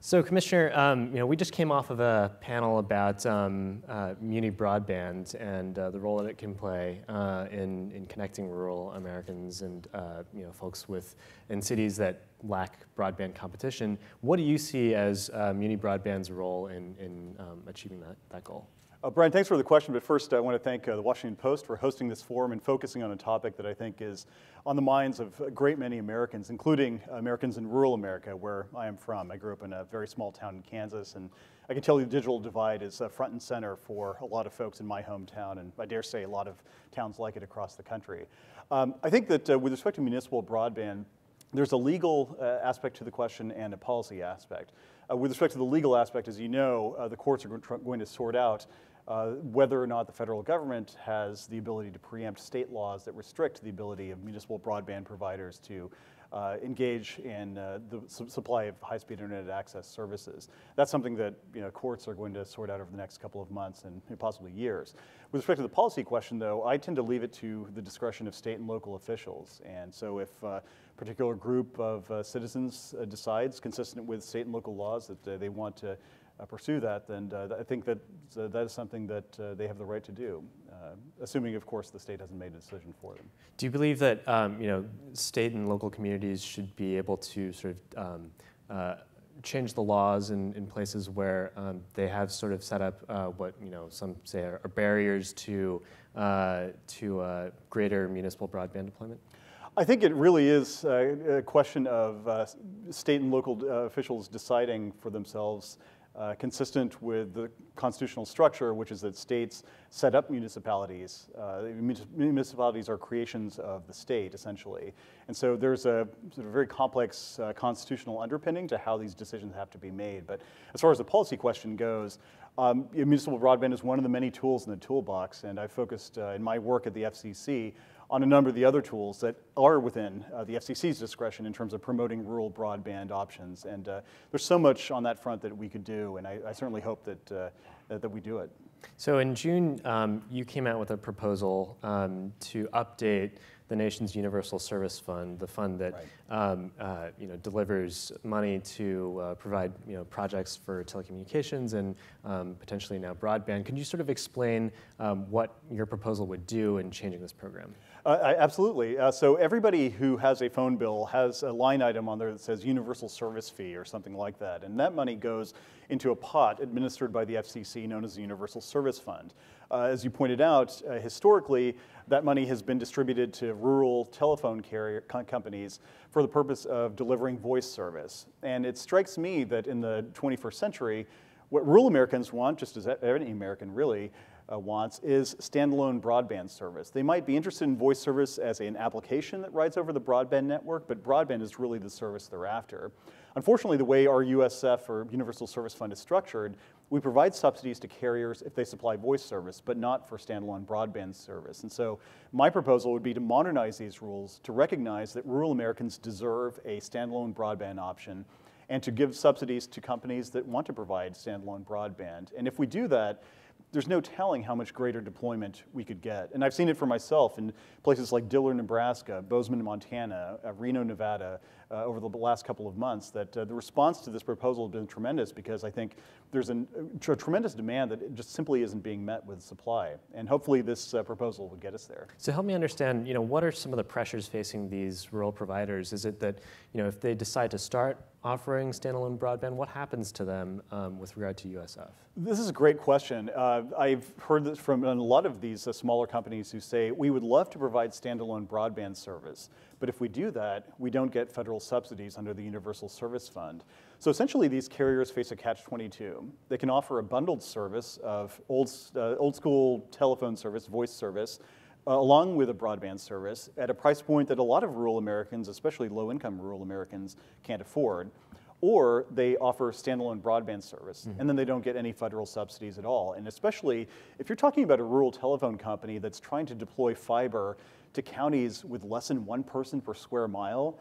So, Commissioner, we just came off of a panel about muni broadband and the role that it can play in connecting rural Americans and folks in cities that lack broadband competition. What do you see as muni broadband's role in achieving that goal? Brian, thanks for the question, but first I want to thank the Washington Post for hosting this forum and focusing on a topic that I think is on the minds of a great many Americans, including Americans in rural America, where I am from. I grew up in a very small town in Kansas, and I can tell you the digital divide is front and center for a lot of folks in my hometown, and I dare say a lot of towns like it across the country. I think that with respect to municipal broadband, there's a legal aspect to the question and a policy aspect. With respect to the legal aspect, as you know, the courts are going to sort out whether or not the federal government has the ability to preempt state laws that restrict the ability of municipal broadband providers to engage in the supply of high-speed internet access services. That's something that courts are going to sort out over the next couple of months and possibly years. With respect to the policy question, though, I tend to leave it to the discretion of state and local officials. And so if a particular group of citizens decides, consistent with state and local laws, that they want to pursue that, then I think that that is something that they have the right to do, assuming, of course, the state hasn't made a decision for them. Do you believe that state and local communities should be able to sort of change the laws in places where they have sort of set up what some say are barriers to greater municipal broadband deployment? I think it really is a question of state and local officials deciding for themselves, consistent with the constitutional structure, which is that states set up municipalities. Municipalities are creations of the state, essentially. And so there's a sort of very complex constitutional underpinning to how these decisions have to be made. But as far as the policy question goes, municipal broadband is one of the many tools in the toolbox, and I focused in my work at the FCC on a number of the other tools that are within the FCC's discretion in terms of promoting rural broadband options. And there's so much on that front that we could do, and I certainly hope that we do it. So in June, you came out with a proposal to update the nation's Universal Service Fund, the fund that delivers money to provide projects for telecommunications and potentially now broadband. Can you sort of explain what your proposal would do in changing this program? Absolutely. So everybody who has a phone bill has a line item on there that says Universal Service Fee or something like that, and that money goes into a pot administered by the FCC known as the Universal Service Fund. As you pointed out, historically, that money has been distributed to rural telephone carrier companies for the purpose of delivering voice service. And it strikes me that in the 21st century, what rural Americans want, just as any American really wants, is standalone broadband service. They might be interested in voice service as an application that rides over the broadband network, but broadband is really the service they're after. Unfortunately, the way our USF, or Universal Service Fund, is structured, we provide subsidies to carriers if they supply voice service, but not for standalone broadband service. And so my proposal would be to modernize these rules to recognize that rural Americans deserve a standalone broadband option and to give subsidies to companies that want to provide standalone broadband. And if we do that, there's no telling how much greater deployment we could get. And I've seen it for myself in places like Dillard, Nebraska, Bozeman, Montana, Reno, Nevada, over the last couple of months, that the response to this proposal has been tremendous, because I think there's a tremendous demand that just simply isn't being met with supply. And hopefully this proposal would get us there. So help me understand, what are some of the pressures facing these rural providers? Is it that, if they decide to start offering standalone broadband, what happens to them with regard to USF? This is a great question. I've heard this from a lot of these smaller companies who say, we would love to provide standalone broadband service, but if we do that, we don't get federal subsidies under the Universal Service Fund. So essentially, these carriers face a catch-22. They can offer a bundled service of old school telephone service, voice service, along with a broadband service at a price point that a lot of rural Americans, especially low-income rural Americans, can't afford. Or they offer standalone broadband service, and then they don't get any federal subsidies at all. And especially if you're talking about a rural telephone company that's trying to deploy fiber to counties with less than one person per square mile,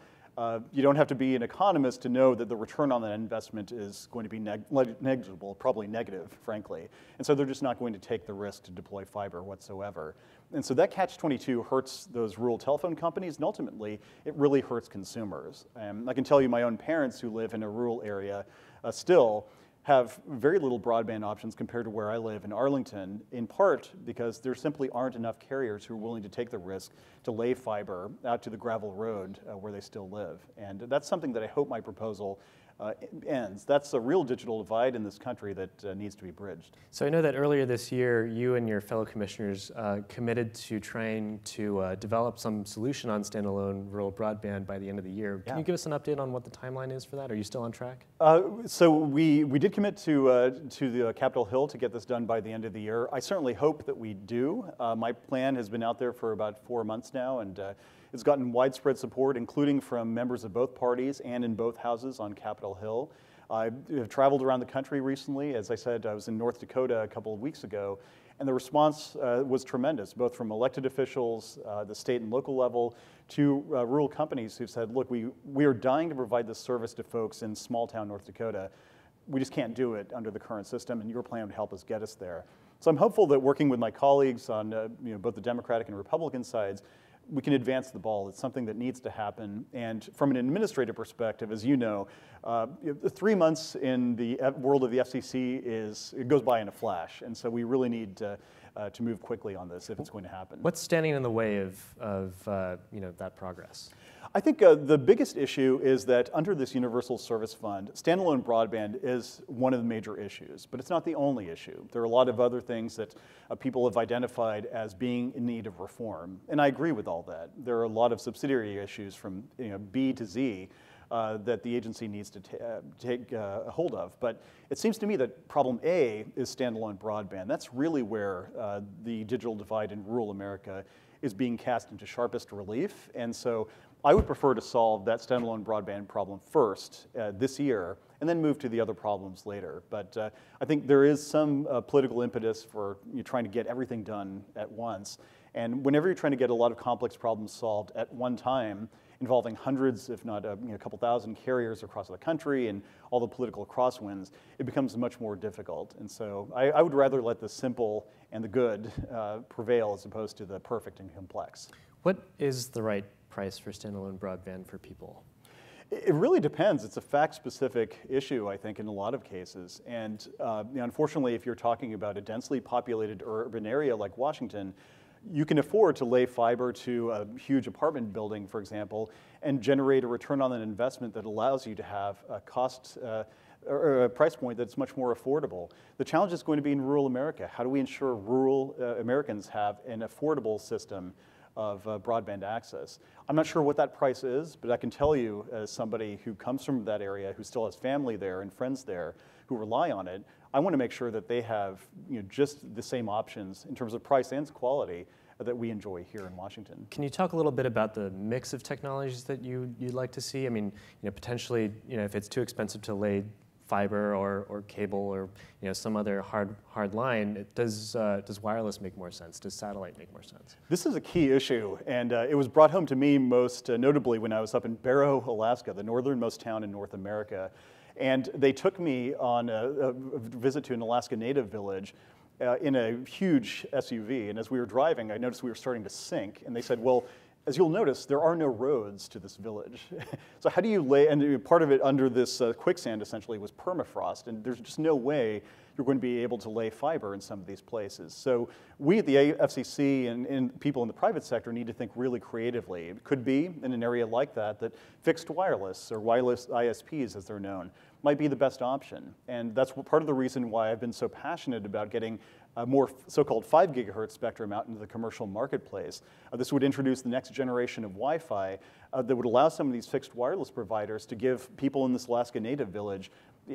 You don't have to be an economist to know that the return on that investment is going to be negligible, probably negative, frankly. And so they're just not going to take the risk to deploy fiber whatsoever. And so that catch-22 hurts those rural telephone companies, and ultimately, it really hurts consumers. I can tell you my own parents who live in a rural area still have very little broadband options compared to where I live in Arlington, in part because there simply aren't enough carriers who are willing to take the risk to lay fiber out to the gravel road where they still live. And that's something that I hope my proposal ends. That's a real digital divide in this country that needs to be bridged. So I know that earlier this year, you and your fellow commissioners committed to trying to develop some solution on standalone rural broadband by the end of the year. Can you give us an update on what the timeline is for that? Are you still on track? So we did commit to the Capitol Hill to get this done by the end of the year. I certainly hope that we do. My plan has been out there for about 4 months now, and it's gotten widespread support, including from members of both parties and in both houses on Capitol Hill. I have traveled around the country recently. As I said, I was in North Dakota a couple of weeks ago, and the response was tremendous, both from elected officials, the state and local level, to rural companies who've said, look, we are dying to provide this service to folks in small town North Dakota. We just can't do it under the current system, and your plan would help us get us there. So I'm hopeful that working with my colleagues on both the Democratic and Republican sides, we can advance the ball. It's something that needs to happen. And from an administrative perspective, as you know, 3 months in the world of the FCC it goes by in a flash. And so we really need to move quickly on this if it's going to happen. What's standing in the way of that progress? I think the biggest issue is that under this Universal Service Fund, standalone broadband is one of the major issues, but it's not the only issue. There are a lot of other things that people have identified as being in need of reform, and I agree with all that. There are a lot of subsidiary issues from B to Z that the agency needs to take a hold of. But it seems to me that problem A is standalone broadband. That's really where the digital divide in rural America is being cast into sharpest relief. And so I would prefer to solve that standalone broadband problem first this year, and then move to the other problems later. But I think there is some political impetus for trying to get everything done at once. And whenever you're trying to get a lot of complex problems solved at one time, involving hundreds, if not a couple thousand carriers across the country and all the political crosswinds, it becomes much more difficult. And so I would rather let the simple and the good prevail as opposed to the perfect and complex. What is the right price for standalone broadband for people? It really depends. It's a fact-specific issue, I think, in a lot of cases. And unfortunately, if you're talking about a densely populated urban area like Washington, you can afford to lay fiber to a huge apartment building, for example, and generate a return on that investment that allows you to have a cost or a price point that's much more affordable. The challenge is going to be in rural America. How do we ensure rural Americans have an affordable system of broadband access? I'm not sure what that price is, but I can tell you as somebody who comes from that area, who still has family there and friends there who rely on it, I want to make sure that they have just the same options in terms of price and quality that we enjoy here in Washington. Can you talk a little bit about the mix of technologies that you'd like to see? I mean, potentially, if it's too expensive to lay fiber or cable or some other hard line, does wireless make more sense? Does satellite make more sense? This is a key issue, and it was brought home to me most notably when I was up in Barrow, Alaska, the northernmost town in North America. And they took me on a visit to an Alaska Native village in a huge SUV. And as we were driving, I noticed we were starting to sink. And they said, well, as you'll notice, there are no roads to this village. So how do you lay, and part of it under this quicksand essentially was permafrost. And there's just no way you're going to be able to lay fiber in some of these places. So we at the FCC and people in the private sector need to think really creatively. It could be in an area like that fixed wireless or wireless ISPs as they're known might be the best option. And that's part of the reason why I've been so passionate about getting more so-called 5 gigahertz spectrum out into the commercial marketplace. This would introduce the next generation of Wi-Fi that would allow some of these fixed wireless providers to give people in this Alaska Native village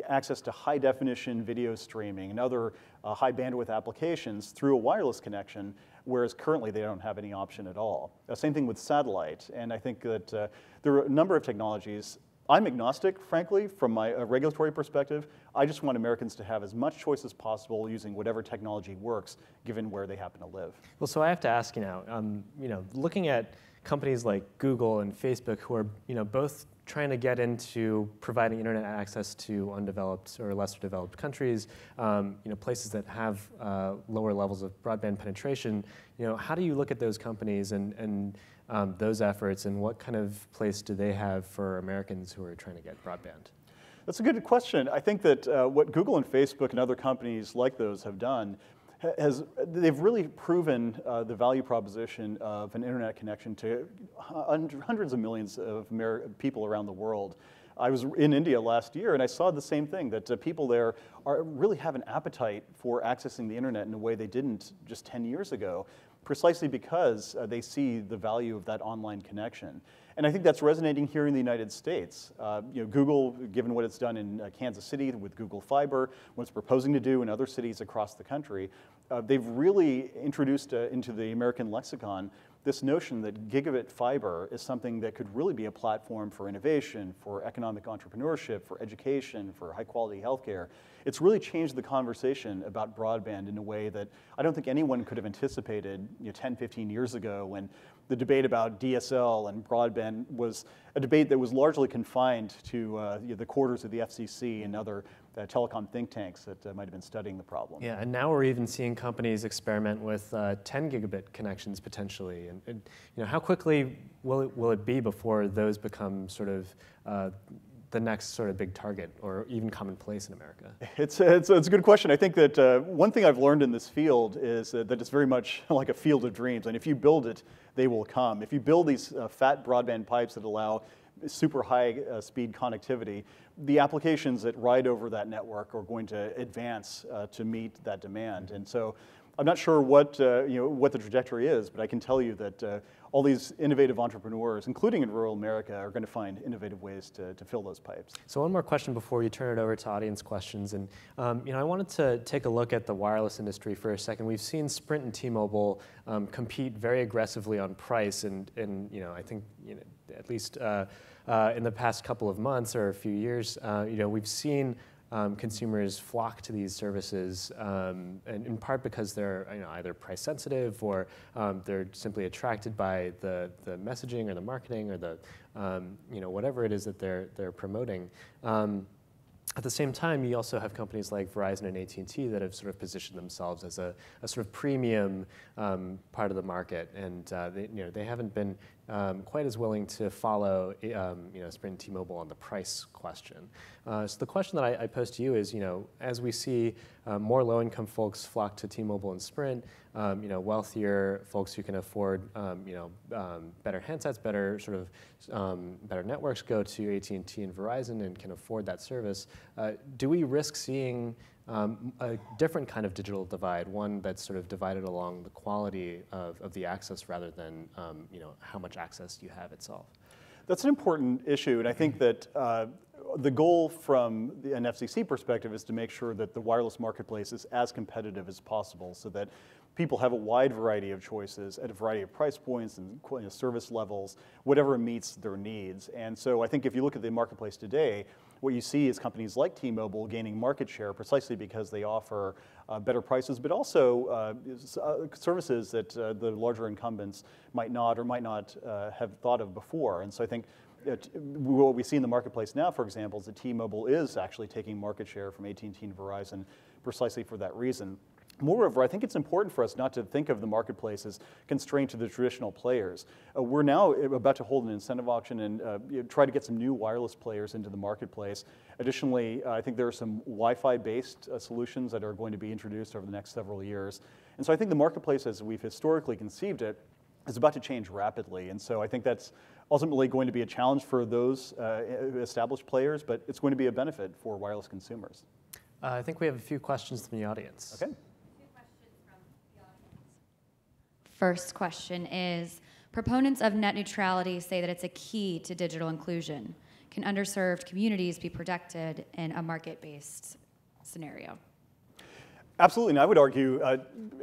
access to high-definition video streaming and other high-bandwidth applications through a wireless connection, whereas currently they don't have any option at all. Same thing with satellite, and I think that there are a number of technologies. I'm agnostic, frankly, from my regulatory perspective. I just want Americans to have as much choice as possible using whatever technology works, given where they happen to live. Well, so I have to ask you now, looking at companies like Google and Facebook who are, both trying to get into providing internet access to undeveloped or lesser developed countries, places that have lower levels of broadband penetration. How do you look at those companies and those efforts, and what kind of place do they have for Americans who are trying to get broadband? That's a good question. I think that what Google and Facebook and other companies like those have done they've really proven the value proposition of an internet connection to hundreds of millions of people around the world. I was in India last year and I saw the same thing, that people there really have an appetite for accessing the internet in a way they didn't just 10 years ago, precisely because they see the value of that online connection. And I think that's resonating here in the United States. Google, given what it's done in Kansas City with Google Fiber, what it's proposing to do in other cities across the country, they've really introduced into the American lexicon this notion that gigabit fiber is something that could really be a platform for innovation, for economic entrepreneurship, for education, for high quality healthcare. It's really changed the conversation about broadband in a way that I don't think anyone could have anticipated 10, 15 years ago, when the debate about DSL and broadband was a debate that was largely confined to the quarters of the FCC and other telecom think tanks that might have been studying the problem. Yeah, and now we're even seeing companies experiment with 10 gigabit connections potentially. And how quickly will it be before those become sort of the next sort of big target, or even commonplace in America? It's a good question. I think that one thing I've learned in this field is that it's very much like a field of dreams. And if you build it, they will come. If you build these fat broadband pipes that allow super high speed connectivity, the applications that ride over that network are going to advance to meet that demand. And so I'm not sure what the trajectory is, but I can tell you that all these innovative entrepreneurs, including in rural America, are going to find innovative ways to fill those pipes. So one more question before you turn it over to audience questions. And I wanted to take a look at the wireless industry for a second. We've seen Sprint and T-Mobile compete very aggressively on price, and I think at least in the past couple of months or a few years, we've seen consumers flock to these services, and in part because they're either price sensitive, or they're simply attracted by the messaging or the marketing or the whatever it is that they're promoting. At the same time, you also have companies like Verizon and AT&T that have sort of positioned themselves as a sort of premium part of the market, and they haven't been quite as willing to follow Sprint and T-Mobile on the price question. So the question that I pose to you is, as we see more low-income folks flock to T-Mobile and Sprint, wealthier folks who can afford better handsets, better sort of better networks go to AT&T and Verizon and can afford that service. Do we risk seeing a different kind of digital divide, one that's sort of divided along the quality of the access rather than how much access you have itself? That's an important issue, and I think that the goal from an FCC perspective is to make sure that the wireless marketplace is as competitive as possible, so that people have a wide variety of choices at a variety of price points and service levels, whatever meets their needs. And so I think if you look at the marketplace today, what you see is companies like T-Mobile gaining market share precisely because they offer better prices, but also services that the larger incumbents might not have thought of before. And so I think what we see in the marketplace now, for example, is that T-Mobile is actually taking market share from AT&T and Verizon precisely for that reason. Moreover, I think it's important for us not to think of the marketplace as constrained to the traditional players. We're now about to hold an incentive auction and try to get some new wireless players into the marketplace. Additionally, I think there are some Wi-Fi based solutions that are going to be introduced over the next several years. And so I think the marketplace, as we've historically conceived it, is about to change rapidly. And so I think that's ultimately going to be a challenge for those established players, but it's going to be a benefit for wireless consumers. I think we have a few questions from the audience. Okay. First question is, proponents of net neutrality say that it's a key to digital inclusion. Can underserved communities be protected in a market-based scenario? Absolutely, and I would argue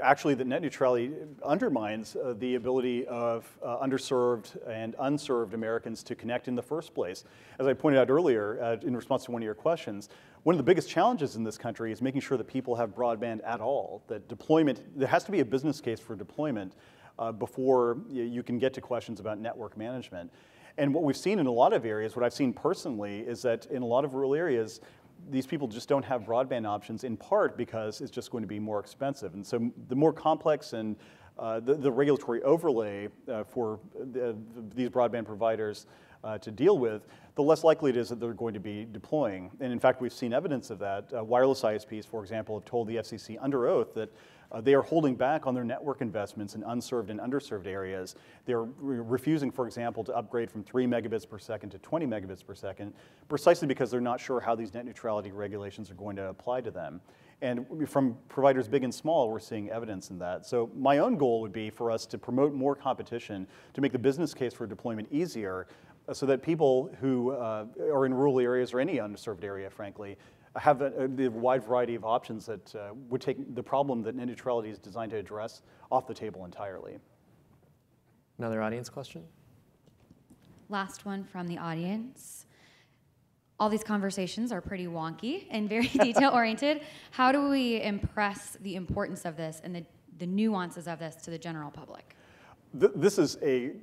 actually that net neutrality undermines the ability of underserved and unserved Americans to connect in the first place. As I pointed out earlier in response to one of your questions, one of the biggest challenges in this country is making sure that people have broadband at all, that deployment, there has to be a business case for deployment before you can get to questions about network management. And what we've seen in a lot of areas, what I've seen personally, is that in a lot of rural areas, these people just don't have broadband options, in part because it's just going to be more expensive. And so the more complex and the regulatory overlay for these broadband providers to deal with, the less likely it is that they're going to be deploying. And in fact, we've seen evidence of that. Wireless ISPs, for example, have told the FCC under oath that they are holding back on their network investments in unserved and underserved areas. They're refusing, for example, to upgrade from 3 megabits per second to 20 megabits per second, precisely because they're not sure how these net neutrality regulations are going to apply to them. And from providers big and small, we're seeing evidence in that. So my own goal would be for us to promote more competition, to make the business case for deployment easier, so that people who are in rural areas or any underserved area, frankly, have the wide variety of options that would take the problem that net neutrality is designed to address off the table entirely. Another audience question? Last one from the audience. All these conversations are pretty wonky and very detail-oriented. How do we impress the importance of this and the nuances of this to the general public? This is a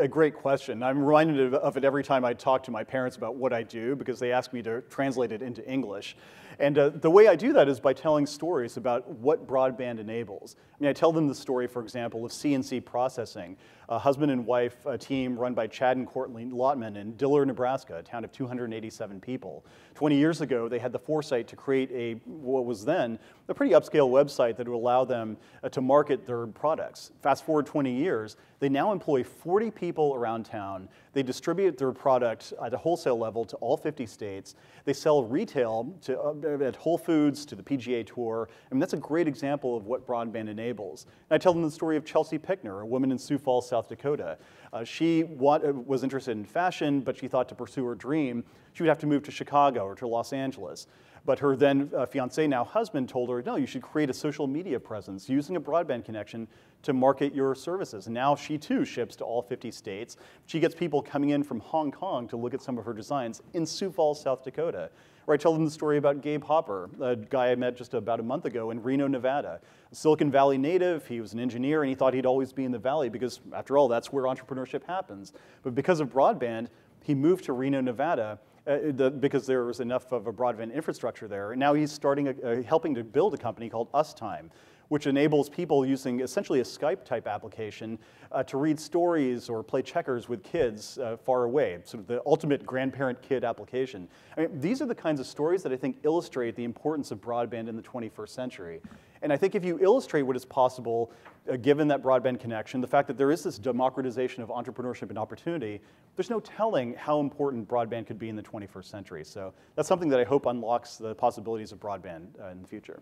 great question. I'm reminded of it every time I talk to my parents about what I do, because they ask me to translate it into English. And the way I do that is by telling stories about what broadband enables. I mean, I tell them the story, for example, of CNC processing, a husband and wife team run by Chad and Courtney Lotman in Diller, Nebraska, a town of 287 people. 20 years ago, they had the foresight to create what was then a pretty upscale website that would allow them to market their products. Fast forward 20 years, they now employ 40 people around town. They distribute their product at a wholesale level to all 50 states. They sell retail at Whole Foods, to the PGA Tour. I mean, that's a great example of what broadband enables. And I tell them the story of Chelsea Pickner, a woman in Sioux Falls, South Dakota. She was interested in fashion, but she thought to pursue her dream, she would have to move to Chicago or to Los Angeles. But her then fiance, now husband, told her, no, you should create a social media presence using a broadband connection to market your services. And now she too ships to all 50 states. She gets people coming in from Hong Kong to look at some of her designs in Sioux Falls, South Dakota. Or I tell them the story about Gabe Hopper, a guy I met just about a month ago in Reno, Nevada. A Silicon Valley native, he was an engineer, and he thought he'd always be in the Valley because, after all, that's where entrepreneurship happens. But because of broadband, he moved to Reno, Nevada, because there was enough of a broadband infrastructure there. And now he's starting helping to build a company called UsTime, which enables people using essentially a Skype-type application to read stories or play checkers with kids far away, sort of the ultimate grandparent-kid application. I mean, these are the kinds of stories that I think illustrate the importance of broadband in the 21st century. And I think if you illustrate what is possible, given that broadband connection, the fact that there is this democratization of entrepreneurship and opportunity, there's no telling how important broadband could be in the 21st century. So that's something that I hope unlocks the possibilities of broadband in the future.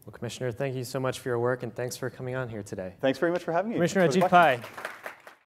Well, Commissioner, thank you so much for your work, and thanks for coming on here today. Thanks very much for having me. Commissioner Ajit Pai.